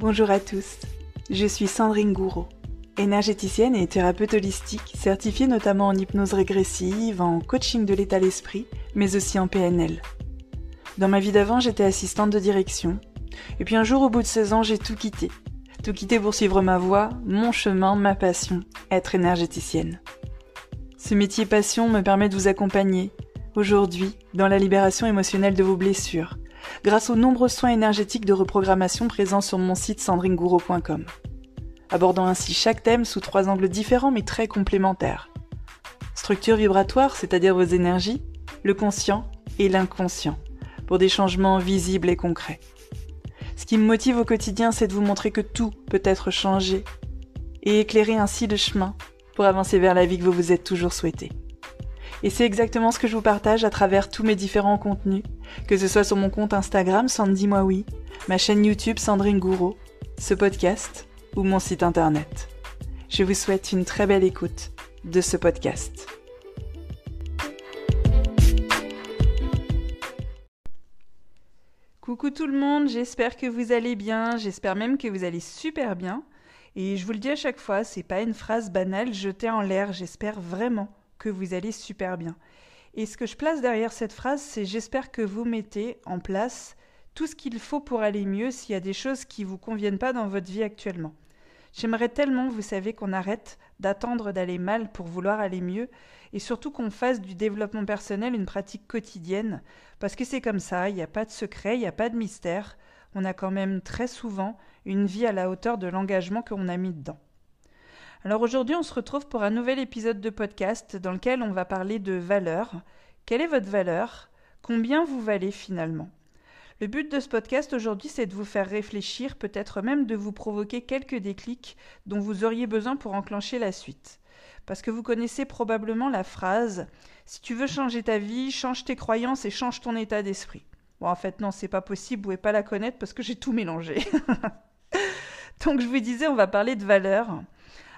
Bonjour à tous, je suis Sandrine Gouraud, énergéticienne et thérapeute holistique, certifiée notamment en hypnose régressive, en coaching de l'état d'esprit, mais aussi en PNL. Dans ma vie d'avant, j'étais assistante de direction, et puis un jour, au bout de 16 ans, j'ai tout quitté. Tout quitté pour suivre ma voie, mon chemin, ma passion, être énergéticienne. Ce métier passion me permet de vous accompagner, aujourd'hui, dans la libération émotionnelle de vos blessures, grâce aux nombreux soins énergétiques de reprogrammation présents sur mon site sandrinegouraud.com, abordant ainsi chaque thème sous 3 angles différents mais très complémentaires. Structure vibratoire, c'est-à-dire vos énergies, le conscient et l'inconscient, pour des changements visibles et concrets. Ce qui me motive au quotidien, c'est de vous montrer que tout peut être changé et éclairer ainsi le chemin pour avancer vers la vie que vous vous êtes toujours souhaité. Et c'est exactement ce que je vous partage à travers tous mes différents contenus, que ce soit sur mon compte Instagram Sandy Moi Oui, ma chaîne YouTube Sandrine Gouraud, ce podcast ou mon site internet. Je vous souhaite une très belle écoute de ce podcast. Coucou tout le monde, j'espère que vous allez bien, j'espère même que vous allez super bien. Et je vous le dis à chaque fois, c'est pas une phrase banale jetée en l'air, j'espère vraiment que vous allez super bien. Et ce que je place derrière cette phrase, c'est j'espère que vous mettez en place tout ce qu'il faut pour aller mieux s'il y a des choses qui ne vous conviennent pas dans votre vie actuellement. J'aimerais tellement, vous savez, qu'on arrête d'attendre d'aller mal pour vouloir aller mieux et surtout qu'on fasse du développement personnel une pratique quotidienne parce que c'est comme ça, il n'y a pas de secret, il n'y a pas de mystère. On a quand même très souvent une vie à la hauteur de l'engagement qu'on a mis dedans. Alors aujourd'hui, on se retrouve pour un nouvel épisode de podcast dans lequel on va parler de valeur. Quelle est votre valeur ? Combien vous valez finalement ? Le but de ce podcast aujourd'hui, c'est de vous faire réfléchir, peut-être même de vous provoquer quelques déclics dont vous auriez besoin pour enclencher la suite. Parce que vous connaissez probablement la phrase « Si tu veux changer ta vie, change tes croyances et change ton état d'esprit ». Bon, en fait, non, c'est pas possible, vous pouvez pas la connaître parce que j'ai tout mélangé. Donc, je vous disais, on va parler de valeur.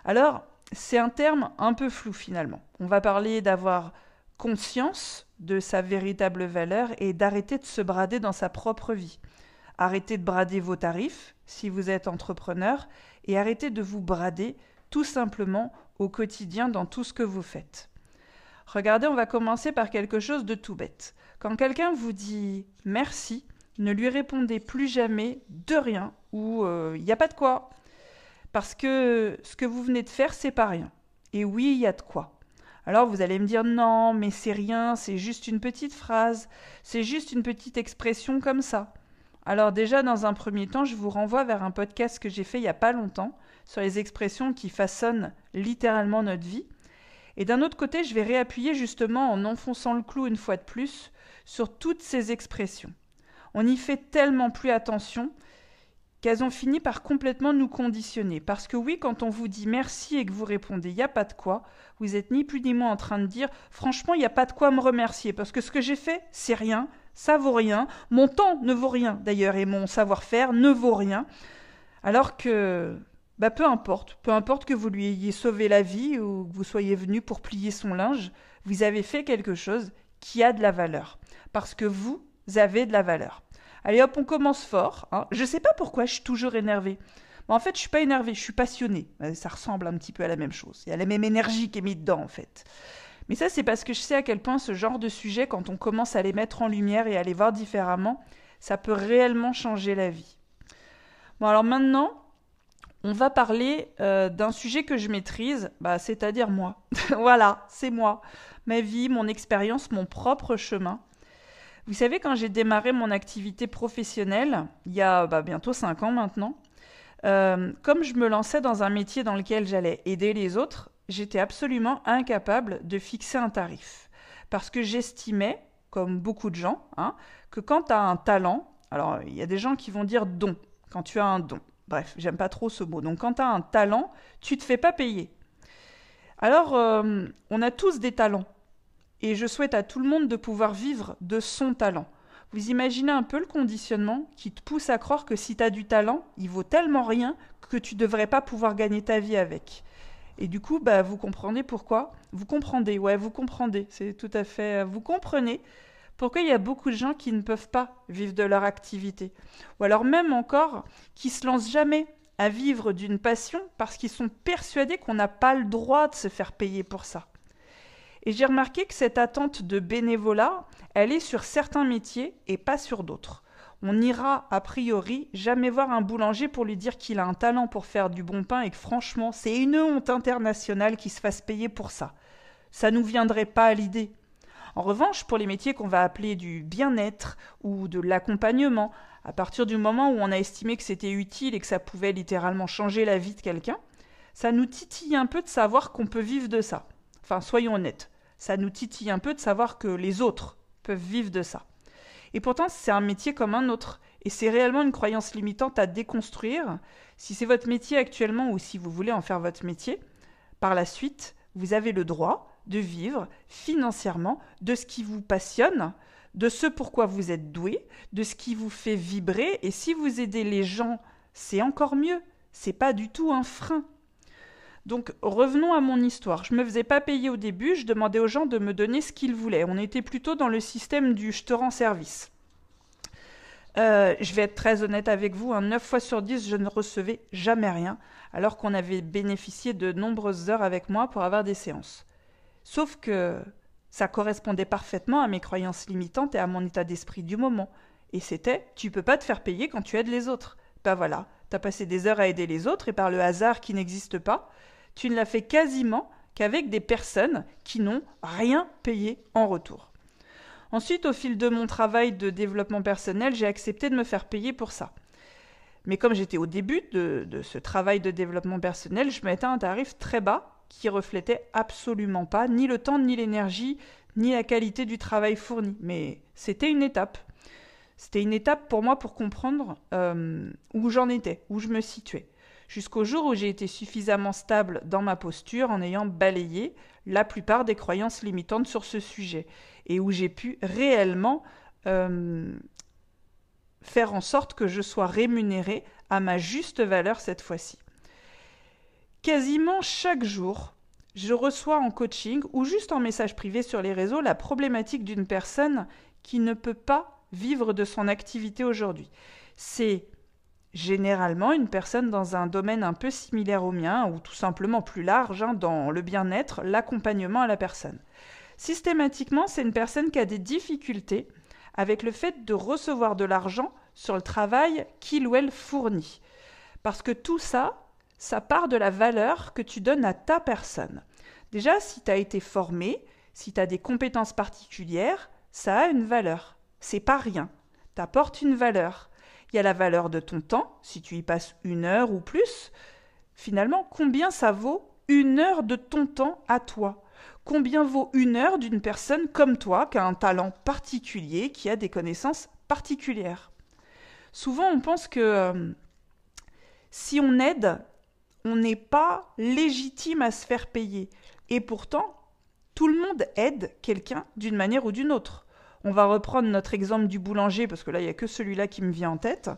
Alors, c'est un terme un peu flou finalement. On va parler d'avoir conscience de sa véritable valeur et d'arrêter de se brader dans sa propre vie. Arrêtez de brader vos tarifs si vous êtes entrepreneur et arrêtez de vous brader tout simplement au quotidien dans tout ce que vous faites. Regardez, on va commencer par quelque chose de tout bête. Quand quelqu'un vous dit « merci », ne lui répondez plus jamais de rien ou « il n'y a pas de quoi ». Parce que ce que vous venez de faire, c'est pas rien. Et oui, il y a de quoi. Alors vous allez me dire non, mais c'est rien, c'est juste une petite phrase, c'est juste une petite expression comme ça. Alors déjà, dans un premier temps, je vous renvoie vers un podcast que j'ai fait il y a pas longtemps sur les expressions qui façonnent littéralement notre vie. Et d'un autre côté, je vais réappuyer justement en enfonçant le clou une fois de plus sur toutes ces expressions. On n'y fait tellement plus attention qu'elles ont fini par complètement nous conditionner. Parce que oui, quand on vous dit merci et que vous répondez « il n'y a pas de quoi », vous êtes ni plus ni moins en train de dire « franchement, il n'y a pas de quoi me remercier, parce que ce que j'ai fait, c'est rien, ça vaut rien, mon temps ne vaut rien d'ailleurs, et mon savoir-faire ne vaut rien ». Alors que, peu importe que vous lui ayez sauvé la vie ou que vous soyez venu pour plier son linge, vous avez fait quelque chose qui a de la valeur. Parce que vous avez de la valeur. Allez hop, on commence fort. Je ne sais pas pourquoi je suis toujours énervée. Mais en fait, je ne suis pas énervée, je suis passionnée. Ça ressemble un petit peu à la même chose. Il y a la même énergie qui est mise dedans, en fait. Mais ça, c'est parce que je sais à quel point ce genre de sujet, quand on commence à les mettre en lumière et à les voir différemment, ça peut réellement changer la vie. Bon, alors maintenant, on va parler d'un sujet que je maîtrise, c'est-à-dire moi. Voilà, c'est moi. Ma vie, mon expérience, mon propre chemin. Vous savez, quand j'ai démarré mon activité professionnelle, il y a bientôt 5 ans maintenant, comme je me lançais dans un métier dans lequel j'allais aider les autres, j'étais absolument incapable de fixer un tarif. Parce que j'estimais, comme beaucoup de gens, que quand tu as un talent, alors il y a des gens qui vont dire don, quand tu as un don. Bref, j'aime pas trop ce mot. Donc quand tu as un talent, tu te fais pas payer. Alors, on a tous des talents. Et je souhaite à tout le monde de pouvoir vivre de son talent. Vous imaginez un peu le conditionnement qui te pousse à croire que si tu as du talent, il vaut tellement rien que tu ne devrais pas pouvoir gagner ta vie avec. Et du coup, vous comprenez pourquoi ? Vous comprenez, c'est tout à fait... Vous comprenez Pourquoi il y a beaucoup de gens qui ne peuvent pas vivre de leur activité? Ou alors même encore, qui se lancent jamais à vivre d'une passion parce qu'ils sont persuadés qu'on n'a pas le droit de se faire payer pour ça. Et j'ai remarqué que cette attente de bénévolat, elle est sur certains métiers et pas sur d'autres. On n'ira a priori jamais voir un boulanger pour lui dire qu'il a un talent pour faire du bon pain et que franchement, c'est une honte internationale qu'il se fasse payer pour ça. Ça nous viendrait pas à l'idée. En revanche, pour les métiers qu'on va appeler du bien-être ou de l'accompagnement, à partir du moment où on a estimé que c'était utile et que ça pouvait littéralement changer la vie de quelqu'un, ça nous titille un peu de savoir qu'on peut vivre de ça. Enfin, soyons honnêtes, ça nous titille un peu de savoir que les autres peuvent vivre de ça. Et pourtant, c'est un métier comme un autre. Et c'est réellement une croyance limitante à déconstruire. Si c'est votre métier actuellement ou si vous voulez en faire votre métier, par la suite, vous avez le droit de vivre financièrement de ce qui vous passionne, de ce pourquoi vous êtes doué, de ce qui vous fait vibrer. Et si vous aidez les gens, c'est encore mieux. C'est pas du tout un frein. Donc revenons à mon histoire. Je me faisais pas payer au début, je demandais aux gens de me donner ce qu'ils voulaient. On était plutôt dans le système du je te rends service. Je vais être très honnête avec vous, 9 fois sur 10, je ne recevais jamais rien, alors qu'on avait bénéficié de nombreuses heures avec moi pour avoir des séances. Sauf que ça correspondait parfaitement à mes croyances limitantes et à mon état d'esprit du moment. Et c'était, tu peux pas te faire payer quand tu aides les autres. Ben voilà, t'as passé des heures à aider les autres et par le hasard qui n'existe pas, tu ne l'as fait quasiment qu'avec des personnes qui n'ont rien payé en retour. Ensuite, au fil de mon travail de développement personnel, j'ai accepté de me faire payer pour ça. Mais comme j'étais au début de ce travail de développement personnel, je mettais un tarif très bas qui reflétait absolument pas ni le temps, ni l'énergie, ni la qualité du travail fourni. Mais c'était une étape. C'était une étape pour moi pour comprendre où j'en étais, où je me situais. Jusqu'au jour où j'ai été suffisamment stable dans ma posture en ayant balayé la plupart des croyances limitantes sur ce sujet et où j'ai pu réellement faire en sorte que je sois rémunérée à ma juste valeur cette fois-ci. Quasiment chaque jour, je reçois en coaching ou juste en message privé sur les réseaux la problématique d'une personne qui ne peut pas vivre de son activité aujourd'hui. C'est généralement une personne dans un domaine un peu similaire au mien ou tout simplement plus large, dans le bien-être, l'accompagnement à la personne. Systématiquement, c'est une personne qui a des difficultés avec le fait de recevoir de l'argent sur le travail qu'il ou elle fournit. Parce que tout ça, ça part de la valeur que tu donnes à ta personne. Déjà, si tu as été formé, si tu as des compétences particulières, ça a une valeur. C'est pas rien. T'apportes une valeur. Il y a la valeur de ton temps, si tu y passes 1 heure ou plus. Finalement, combien ça vaut 1 heure de ton temps à toi? Combien vaut 1 heure d'une personne comme toi, qui a un talent particulier, qui a des connaissances particulières? Souvent, on pense que si on aide, on n'est pas légitime à se faire payer. Et pourtant, tout le monde aide quelqu'un d'une manière ou d'une autre. On va reprendre notre exemple du boulanger, parce que là, il n'y a que celui-là qui me vient en tête.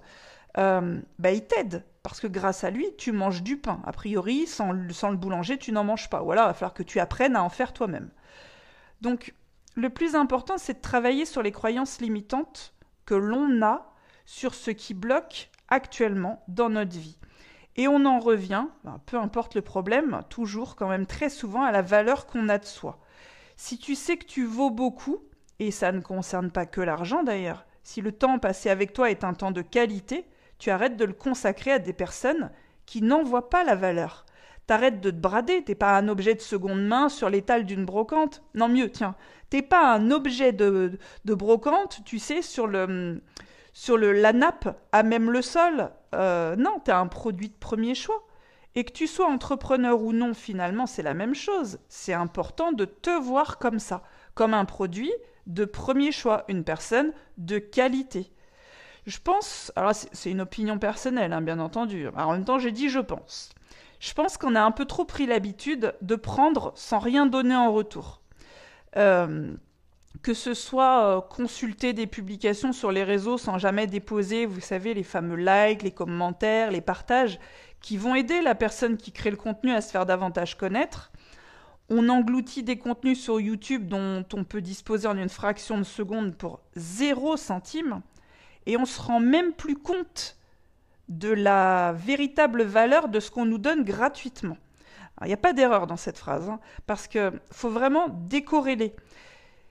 Il t'aide, parce que grâce à lui, tu manges du pain. A priori, sans le boulanger, tu n'en manges pas. Voilà, il va falloir que tu apprennes à en faire toi-même. Donc, le plus important, c'est de travailler sur les croyances limitantes que l'on a sur ce qui bloque actuellement dans notre vie. Et on en revient, peu importe le problème, toujours quand même très souvent à la valeur qu'on a de soi. Si tu sais que tu vaux beaucoup, et ça ne concerne pas que l'argent d'ailleurs, si le temps passé avec toi est un temps de qualité, tu arrêtes de le consacrer à des personnes qui n'en voient pas la valeur. T'arrêtes de te brader, t'es pas un objet de seconde main sur l'étal d'une brocante. Non mieux, tiens, t'es pas un objet de brocante, tu sais, sur la nappe, à même le sol. Non, t'es un produit de premier choix. Et que tu sois entrepreneur ou non, finalement, c'est la même chose. C'est important de te voir comme ça, comme un produit de premier choix, une personne de qualité. Je pense, alors c'est une opinion personnelle, bien entendu. Alors, en même temps, j'ai dit je pense. Je pense qu'on a un peu trop pris l'habitude de prendre sans rien donner en retour. Que ce soit consulter des publications sur les réseaux sans jamais déposer, vous savez, les fameux likes, les commentaires, les partages, qui vont aider la personne qui crée le contenu à se faire davantage connaître, On engloutit des contenus sur YouTube dont on peut disposer en une fraction de seconde pour 0 centime et on se rend même plus compte de la véritable valeur de ce qu'on nous donne gratuitement. Il n'y a pas d'erreur dans cette phrase, parce qu'il faut vraiment décorréler.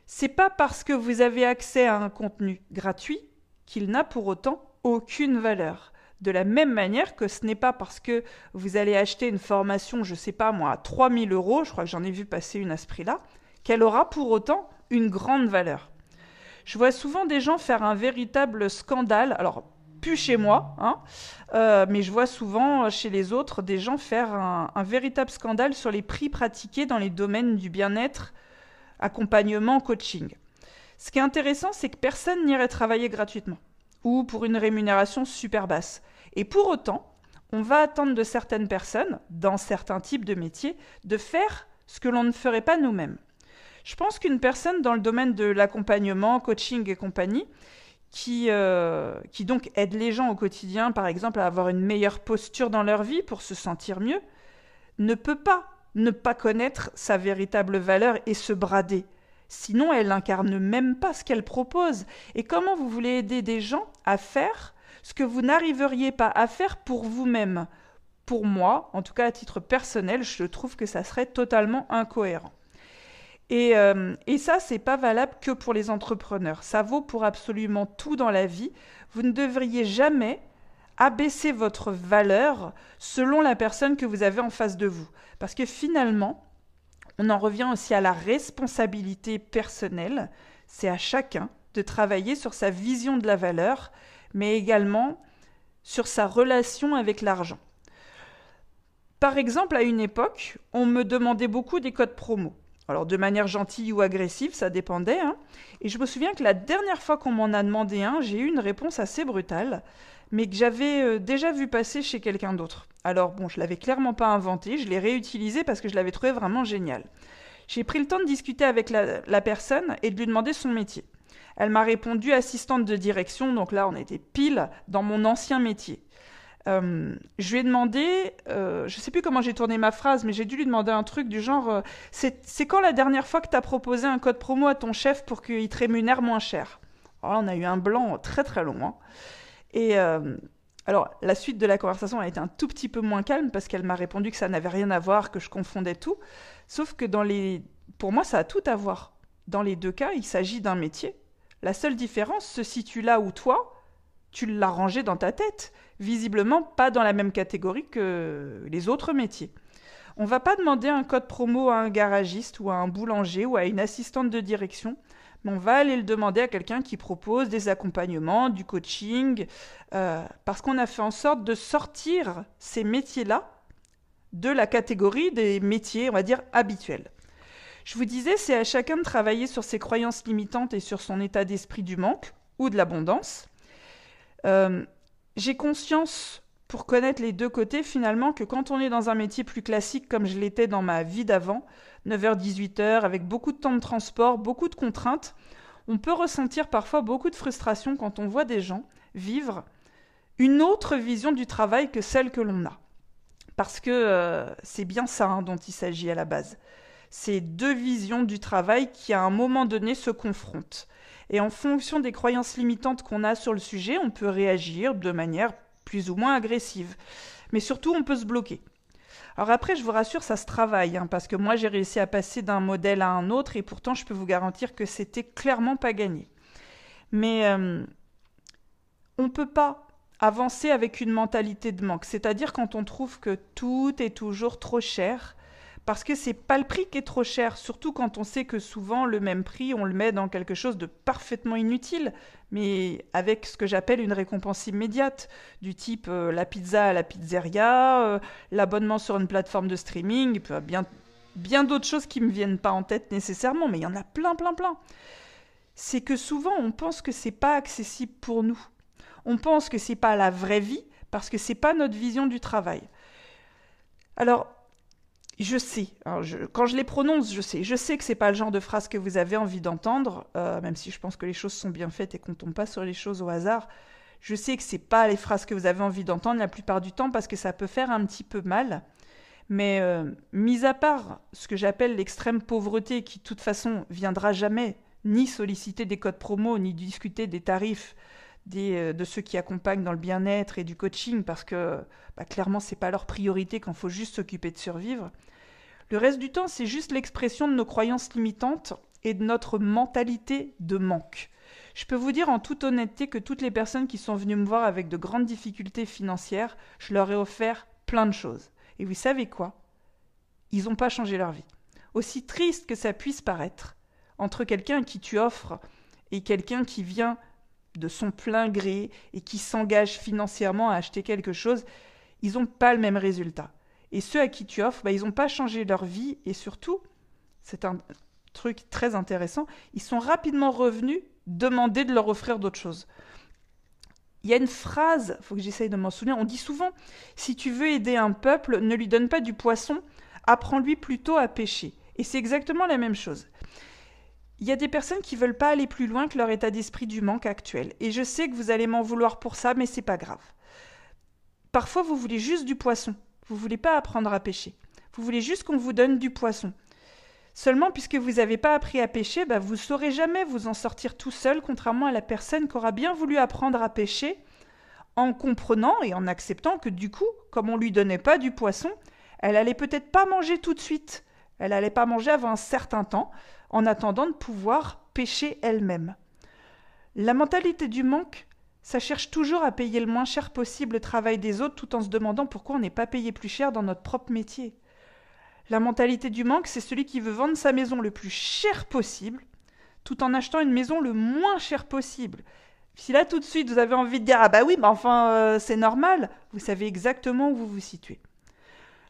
C'est pas parce que vous avez accès à un contenu gratuit qu'il n'a pour autant aucune valeur. De la même manière que ce n'est pas parce que vous allez acheter une formation, je ne sais pas moi, à 3 000 €, je crois que j'en ai vu passer une à ce prix-là, qu'elle aura pour autant une grande valeur. Je vois souvent des gens faire un véritable scandale, alors plus chez moi, mais je vois souvent chez les autres des gens faire un véritable scandale sur les prix pratiqués dans les domaines du bien-être, accompagnement, coaching. Ce qui est intéressant, c'est que personne n'irait travailler gratuitement ou pour une rémunération super basse. Et pour autant, on va attendre de certaines personnes, dans certains types de métiers, de faire ce que l'on ne ferait pas nous-mêmes. Je pense qu'une personne dans le domaine de l'accompagnement, coaching et compagnie, qui donc aide les gens au quotidien, par exemple, à avoir une meilleure posture dans leur vie pour se sentir mieux, ne peut pas ne pas connaître sa véritable valeur et se brader. Sinon, elle n'incarne même pas ce qu'elle propose. Et comment vous voulez aider des gens à faire ce que vous n'arriveriez pas à faire pour vous-même? Pour moi, en tout cas à titre personnel, je trouve que ça serait totalement incohérent. Et ça, c'est pas valable que pour les entrepreneurs. Ça vaut pour absolument tout dans la vie. Vous ne devriez jamais abaisser votre valeur selon la personne que vous avez en face de vous. Parce que finalement, on en revient aussi à la responsabilité personnelle. C'est à chacun de travailler sur sa vision de la valeur, mais également sur sa relation avec l'argent. Par exemple, à une époque, on me demandait beaucoup des codes promo. Alors, de manière gentille ou agressive, ça dépendait. Et je me souviens que la dernière fois qu'on m'en a demandé un, j'ai eu une réponse assez brutale, mais que j'avais déjà vu passer chez quelqu'un d'autre. Alors bon, je l'avais clairement pas inventé, je l'ai réutilisé parce que je l'avais trouvé vraiment génial. J'ai pris le temps de discuter avec la personne et de lui demander son métier. Elle m'a répondu assistante de direction, donc là on était pile dans mon ancien métier. Je lui ai demandé, je sais plus comment j'ai tourné ma phrase, mais j'ai dû lui demander un truc du genre c'est quand la dernière fois que tu as proposé un code promo à ton chef pour qu'il te rémunère moins cher? Alors là, on a eu un blanc très très long. Et alors, la suite de la conversation a été un tout petit peu moins calme parce qu'elle m'a répondu que ça n'avait rien à voir, que je confondais tout. Sauf que pour moi, ça a tout à voir. Dans les deux cas, il s'agit d'un métier. La seule différence se situe là où toi, tu l'as rangé dans ta tête. Visiblement, pas dans la même catégorie que les autres métiers. On ne va pas demander un code promo à un garagiste ou à un boulanger ou à une assistante de direction. On va aller le demander à quelqu'un qui propose des accompagnements, du coaching, parce qu'on a fait en sorte de sortir ces métiers-là de la catégorie des métiers, on va dire, habituels. Je vous disais, c'est à chacun de travailler sur ses croyances limitantes et sur son état d'esprit du manque ou de l'abondance. J'ai conscience, pour connaître les deux côtés, finalement, que quand on est dans un métier plus classique comme je l'étais dans ma vie d'avant, 9h-18h, avec beaucoup de temps de transport, beaucoup de contraintes, on peut ressentir parfois beaucoup de frustration quand on voit des gens vivre une autre vision du travail que celle que l'on a. Parce que c'est bien ça dont il s'agit à la base. C'est deux visions du travail qui, à un moment donné, se confrontent. Et en fonction des croyances limitantes qu'on a sur le sujet, on peut réagir de manière plus ou moins agressive. Mais surtout, on peut se bloquer. Alors après, je vous rassure, ça se travaille, parce que moi, j'ai réussi à passer d'un modèle à un autre, et pourtant, je peux vous garantir que c'était clairement pas gagné. Mais on ne peut pas avancer avec une mentalité de manque, c'est-à-dire quand on trouve que tout est toujours trop cher, parce que c'est pas le prix qui est trop cher, surtout quand on sait que souvent le même prix, on le met dans quelque chose de parfaitement inutile, mais avec ce que j'appelle une récompense immédiate, du type la pizza à la pizzeria, l'abonnement sur une plateforme de streaming, bien d'autres choses qui me viennent pas en tête nécessairement, mais il y en a plein. C'est que souvent on pense que c'est pas accessible pour nous. On pense que c'est pas la vraie vie, parce que c'est pas notre vision du travail. Alors, je sais, quand je les prononce, je sais que c'est pas le genre de phrase que vous avez envie d'entendre, même si je pense que les choses sont bien faites et qu'on tombe pas sur les choses au hasard. Je sais que c'est pas les phrases que vous avez envie d'entendre la plupart du temps parce que ça peut faire un petit peu mal, Mais mis à part ce que j'appelle l'extrême pauvreté, qui de toute façon viendra jamais ni solliciter des codes promo, ni discuter des tarifs de ceux qui accompagnent dans le bien-être et du coaching, parce que clairement, c'est pas leur priorité quand il faut juste s'occuper de survivre. Le reste du temps, c'est juste l'expression de nos croyances limitantes et de notre mentalité de manque. Je peux vous dire en toute honnêteté que toutes les personnes qui sont venues me voir avec de grandes difficultés financières, je leur ai offert plein de choses. Et vous savez quoi ? Ils n'ont pas changé leur vie. Aussi triste que ça puisse paraître, entre quelqu'un à qui tu offres et quelqu'un qui vient de son plein gré et qui s'engage financièrement à acheter quelque chose, ils n'ont pas le même résultat. Et ceux à qui tu offres, ils n'ont pas changé leur vie et surtout, c'est un truc très intéressant, ils sont rapidement revenus demander de leur offrir d'autres choses. Il y a une phrase, il faut que j'essaye de m'en souvenir, on dit souvent « Si tu veux aider un peuple, ne lui donne pas du poisson, apprends-lui plutôt à pêcher. » Et c'est exactement la même chose. Il y a des personnes qui ne veulent pas aller plus loin que leur état d'esprit du manque actuel. Et je sais que vous allez m'en vouloir pour ça, mais c'est pas grave. Parfois, vous voulez juste du poisson. Vous ne voulez pas apprendre à pêcher. Vous voulez juste qu'on vous donne du poisson. Seulement, puisque vous n'avez pas appris à pêcher, vous ne saurez jamais vous en sortir tout seul, contrairement à la personne qui aura bien voulu apprendre à pêcher en comprenant et en acceptant que du coup, comme on ne lui donnait pas du poisson, elle allait peut-être pas manger tout de suite. Elle n'allait pas manger avant un certain temps, en attendant de pouvoir pêcher elle-même. La mentalité du manque, ça cherche toujours à payer le moins cher possible le travail des autres tout en se demandant pourquoi on n'est pas payé plus cher dans notre propre métier. La mentalité du manque, c'est celui qui veut vendre sa maison le plus cher possible, tout en achetant une maison le moins cher possible. Si là, tout de suite, vous avez envie de dire « Ah bah oui, c'est normal », vous savez exactement où vous vous situez.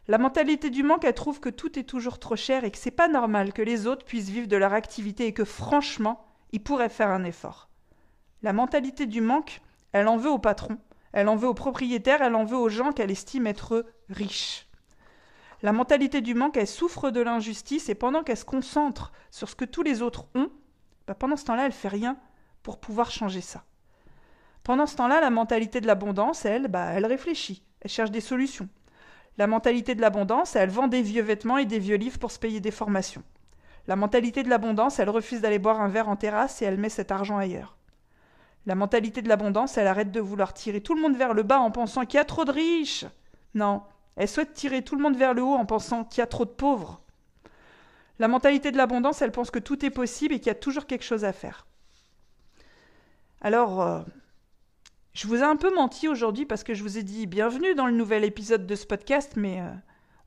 La mentalité du manque, elle trouve que tout est toujours trop cher et que c'est pas normal que les autres puissent vivre de leur activité et que franchement, ils pourraient faire un effort. La mentalité du manque, elle en veut au patron, elle en veut aux propriétaires, elle en veut aux gens qu'elle estime être riches. La mentalité du manque, elle souffre de l'injustice et pendant qu'elle se concentre sur ce que tous les autres ont, pendant ce temps-là, elle fait rien pour pouvoir changer ça. Pendant ce temps-là, la mentalité de l'abondance, elle réfléchit, elle cherche des solutions. La mentalité de l'abondance, elle vend des vieux vêtements et des vieux livres pour se payer des formations. La mentalité de l'abondance, elle refuse d'aller boire un verre en terrasse et elle met cet argent ailleurs. La mentalité de l'abondance, elle arrête de vouloir tirer tout le monde vers le bas en pensant qu'il y a trop de riches. Non, elle souhaite tirer tout le monde vers le haut en pensant qu'il y a trop de pauvres. La mentalité de l'abondance, elle pense que tout est possible et qu'il y a toujours quelque chose à faire. Alors, je vous ai un peu menti aujourd'hui parce que je vous ai dit bienvenue dans le nouvel épisode de ce podcast, mais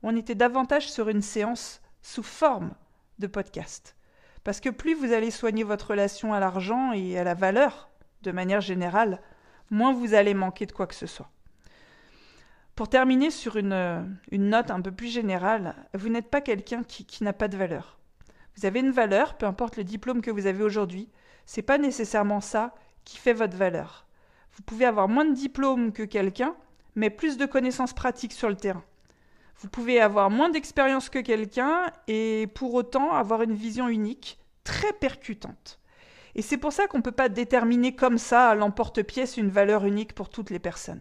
on était davantage sur une séance sous forme de podcast. Parce que plus vous allez soigner votre relation à l'argent et à la valeur, de manière générale, moins vous allez manquer de quoi que ce soit. Pour terminer sur une note un peu plus générale, vous n'êtes pas quelqu'un qui n'a pas de valeur. Vous avez une valeur, peu importe le diplôme que vous avez aujourd'hui, c'est pas nécessairement ça qui fait votre valeur. Vous pouvez avoir moins de diplômes que quelqu'un, mais plus de connaissances pratiques sur le terrain. Vous pouvez avoir moins d'expérience que quelqu'un et pour autant avoir une vision unique, très percutante. Et c'est pour ça qu'on ne peut pas déterminer comme ça à l'emporte-pièce une valeur unique pour toutes les personnes.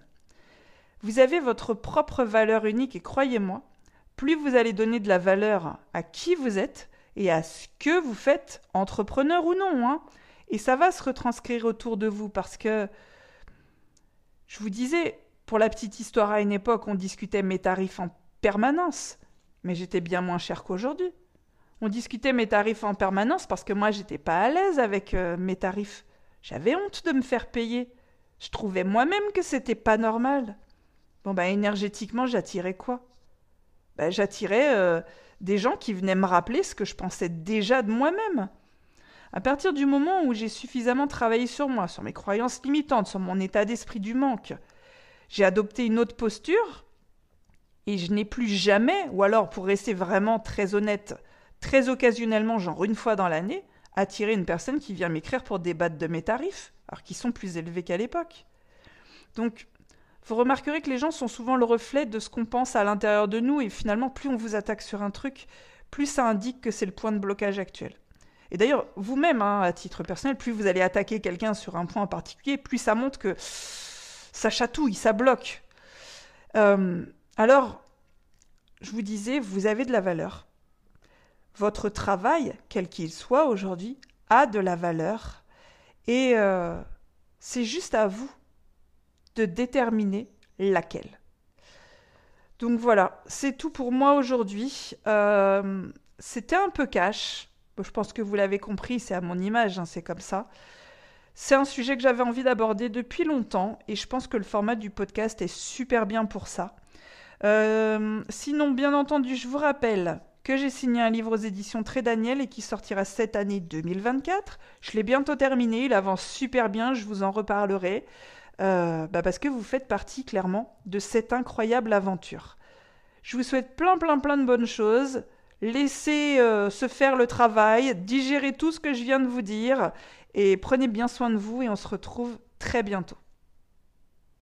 Vous avez votre propre valeur unique et croyez-moi, plus vous allez donner de la valeur à qui vous êtes et à ce que vous faites, entrepreneur ou non, et ça va se retranscrire autour de vous parce que, je vous disais, pour la petite histoire, à une époque, on discutait mes tarifs en permanence, mais j'étais bien moins cher qu'aujourd'hui. On discutait mes tarifs en permanence parce que moi, j'étais pas à l'aise avec mes tarifs. J'avais honte de me faire payer. Je trouvais moi-même que c'était pas normal. Énergétiquement, j'attirais quoi ? J'attirais des gens qui venaient me rappeler ce que je pensais déjà de moi-même. À partir du moment où j'ai suffisamment travaillé sur moi, sur mes croyances limitantes, sur mon état d'esprit du manque, j'ai adopté une autre posture et je n'ai plus jamais, ou alors pour rester vraiment très honnête, très occasionnellement, genre une fois dans l'année, attiré une personne qui vient m'écrire pour débattre de mes tarifs, alors qu'ils sont plus élevés qu'à l'époque. Donc, vous remarquerez que les gens sont souvent le reflet de ce qu'on pense à l'intérieur de nous et finalement, plus on vous attaque sur un truc, plus ça indique que c'est le point de blocage actuel. Et d'ailleurs, vous-même, à titre personnel, plus vous allez attaquer quelqu'un sur un point en particulier, plus ça montre que ça chatouille, ça bloque. Alors, je vous disais, vous avez de la valeur. Votre travail, quel qu'il soit aujourd'hui, a de la valeur. Et c'est juste à vous de déterminer laquelle. Donc voilà, c'est tout pour moi aujourd'hui. C'était un peu cash. Bon, je pense que vous l'avez compris, c'est à mon image, hein, c'est comme ça. C'est un sujet que j'avais envie d'aborder depuis longtemps et je pense que le format du podcast est super bien pour ça. Sinon, bien entendu, je vous rappelle que j'ai signé un livre aux éditions Très Daniel et qui sortira cette année 2024. Je l'ai bientôt terminé, il avance super bien, je vous en reparlerai. Parce que vous faites partie clairement de cette incroyable aventure. Je vous souhaite plein de bonnes choses. Laissez se faire le travail, digérez tout ce que je viens de vous dire et prenez bien soin de vous et on se retrouve très bientôt.